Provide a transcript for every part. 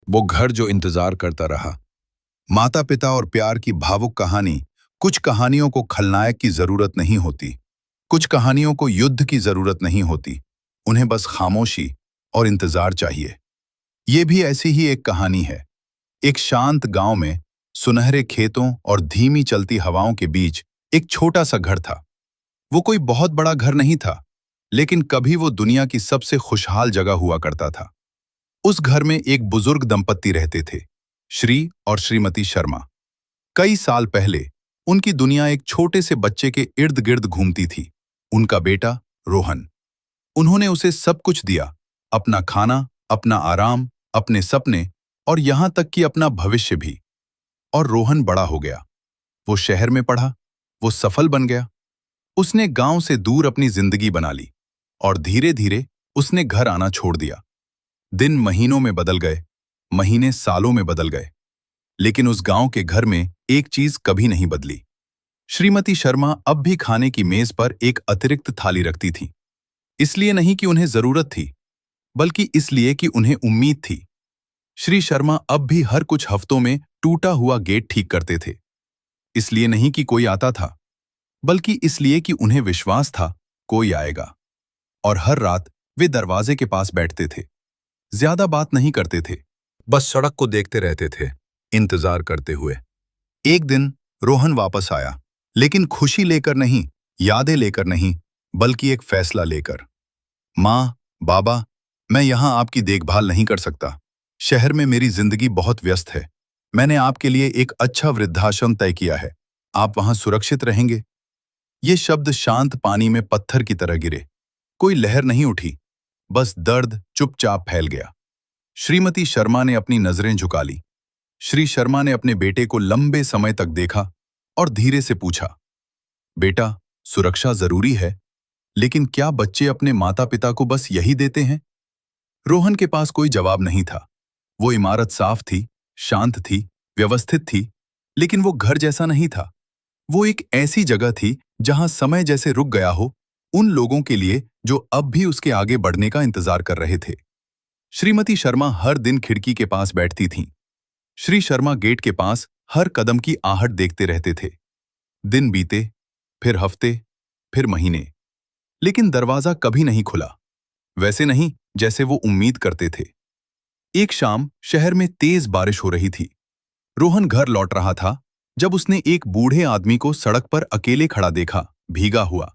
वो घर जो इंतजार करता रहा। माता पिता और प्यार की भावुक कहानी। कुछ कहानियों को खलनायक की जरूरत नहीं होती, कुछ कहानियों को युद्ध की जरूरत नहीं होती, उन्हें बस खामोशी और इंतजार चाहिए। ये भी ऐसी ही एक कहानी है। एक शांत गांव में सुनहरे खेतों और धीमी चलती हवाओं के बीच एक छोटा सा घर था। वो कोई बहुत बड़ा घर नहीं था, लेकिन कभी वो दुनिया की सबसे खुशहाल जगह हुआ करता था। उस घर में एक बुजुर्ग दंपत्ति रहते थे, श्री और श्रीमती शर्मा। कई साल पहले उनकी दुनिया एक छोटे से बच्चे के इर्द गिर्द घूमती थी, उनका बेटा रोहन। उन्होंने उसे सब कुछ दिया, अपना खाना, अपना आराम, अपने सपने और यहां तक कि अपना भविष्य भी। और रोहन बड़ा हो गया, वो शहर में पढ़ा, वो सफल बन गया। उसने गांव से दूर अपनी जिंदगी बना ली और धीरे धीरे उसने घर आना छोड़ दिया। दिन महीनों में बदल गए, महीने सालों में बदल गए, लेकिन उस गांव के घर में एक चीज कभी नहीं बदली। श्रीमती शर्मा अब भी खाने की मेज पर एक अतिरिक्त थाली रखती थी। इसलिए नहीं कि उन्हें जरूरत थी, बल्कि इसलिए कि उन्हें उम्मीद थी। श्री शर्मा अब भी हर कुछ हफ्तों में टूटा हुआ गेट ठीक करते थे। इसलिए नहीं कि कोई आता था, बल्कि इसलिए कि उन्हें विश्वास था कोई आएगा। और हर रात वे दरवाजे के पास बैठते थे। ज्यादा बात नहीं करते थे, बस सड़क को देखते रहते थे, इंतजार करते हुए। एक दिन रोहन वापस आया, लेकिन खुशी लेकर नहीं, यादें लेकर नहीं, बल्कि एक फैसला लेकर। माँ, बाबा, मैं यहां आपकी देखभाल नहीं कर सकता। शहर में मेरी जिंदगी बहुत व्यस्त है। मैंने आपके लिए एक अच्छा वृद्धाश्रम तय किया है, आप वहां सुरक्षित रहेंगे। ये शब्द शांत पानी में पत्थर की तरह गिरे। कोई लहर नहीं उठी, बस दर्द चुपचाप फैल गया। श्रीमती शर्मा ने अपनी नजरें झुका ली। श्री शर्मा ने अपने बेटे को लंबे समय तक देखा और धीरे से पूछा, बेटा, सुरक्षा जरूरी है, लेकिन क्या बच्चे अपने माता पिता को बस यही देते हैं? रोहन के पास कोई जवाब नहीं था। वो इमारत साफ थी, शांत थी, व्यवस्थित थी, लेकिन वो घर जैसा नहीं था। वो एक ऐसी जगह थी जहां समय जैसे रुक गया हो, उन लोगों के लिए जो अब भी उसके आगे बढ़ने का इंतजार कर रहे थे। श्रीमती शर्मा हर दिन खिड़की के पास बैठती थीं। श्री शर्मा गेट के पास हर कदम की आहट देखते रहते थे। दिन बीते, फिर हफ्ते, फिर महीने, लेकिन दरवाजा कभी नहीं खुला। वैसे नहीं जैसे वो उम्मीद करते थे। एक शाम शहर में तेज बारिश हो रही थी। रोहन घर लौट रहा था जब उसने एक बूढ़े आदमी को सड़क पर अकेले खड़ा देखा, भीगा हुआ,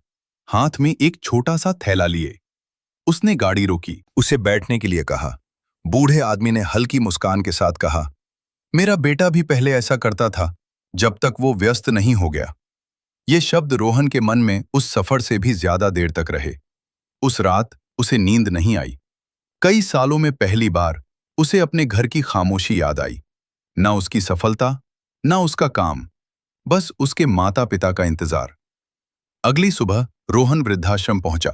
हाथ में एक छोटा सा थैला लिए। उसने गाड़ी रोकी, उसे बैठने के लिए कहा। बूढ़े आदमी ने हल्की मुस्कान के साथ कहा, मेरा बेटा भी पहले ऐसा करता था, जब तक वो व्यस्त नहीं हो गया। ये शब्द रोहन के मन में उस सफर से भी ज्यादा देर तक रहे। उस रात उसे नींद नहीं आई। कई सालों में पहली बार उसे अपने घर की खामोशी याद आई। ना उसकी सफलता, ना उसका काम, बस उसके माता पिता का इंतजार। अगली सुबह रोहन वृद्धाश्रम पहुंचा।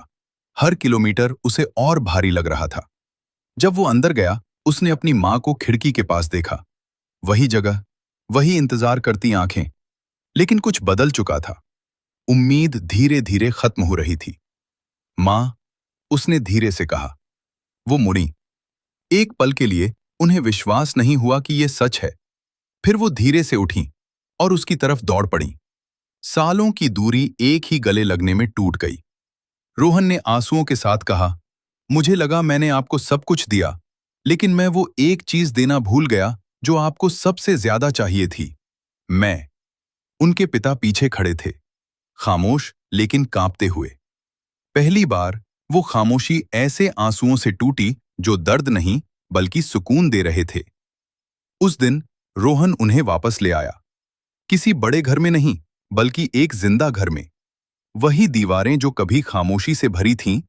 हर किलोमीटर उसे और भारी लग रहा था। जब वो अंदर गया, उसने अपनी मां को खिड़की के पास देखा। वही जगह, वही इंतजार करती आंखें, लेकिन कुछ बदल चुका था। उम्मीद धीरे धीरे खत्म हो रही थी। मां, उसने धीरे से कहा। वो मुड़ी। एक पल के लिए उन्हें विश्वास नहीं हुआ कि यह सच है। फिर वो धीरे से उठी और उसकी तरफ दौड़ पड़ी। सालों की दूरी एक ही गले लगने में टूट गई। रोहन ने आंसुओं के साथ कहा, मुझे लगा मैंने आपको सब कुछ दिया, लेकिन मैं वो एक चीज देना भूल गया जो आपको सबसे ज्यादा चाहिए थी, मैं। उनके पिता पीछे खड़े थे, खामोश लेकिन कांपते हुए। पहली बार वो खामोशी ऐसे आंसुओं से टूटी जो दर्द नहीं बल्कि सुकून दे रहे थे। उस दिन रोहन उन्हें वापस ले आया। किसी बड़े घर में नहीं, बल्कि एक जिंदा घर में। वही दीवारें जो कभी खामोशी से भरी थीं,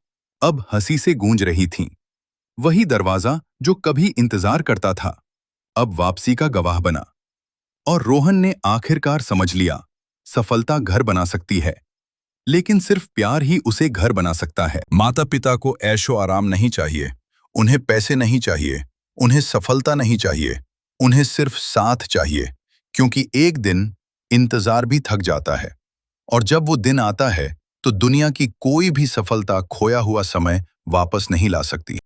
अब हंसी से गूंज रही थीं। वही दरवाजा जो कभी इंतजार करता था, अब वापसी का गवाह बना। और रोहन ने आखिरकार समझ लिया, सफलता घर बना सकती है, लेकिन सिर्फ प्यार ही उसे घर बना सकता है। माता पिता को ऐशो आराम नहीं चाहिए, उन्हें पैसे नहीं चाहिए, उन्हें सफलता नहीं चाहिए, उन्हें सिर्फ साथ चाहिए, क्योंकि एक दिन इंतजार भी थक जाता है। और जब वो दिन आता है तो दुनिया की कोई भी सफलता खोया हुआ समय वापस नहीं ला सकती।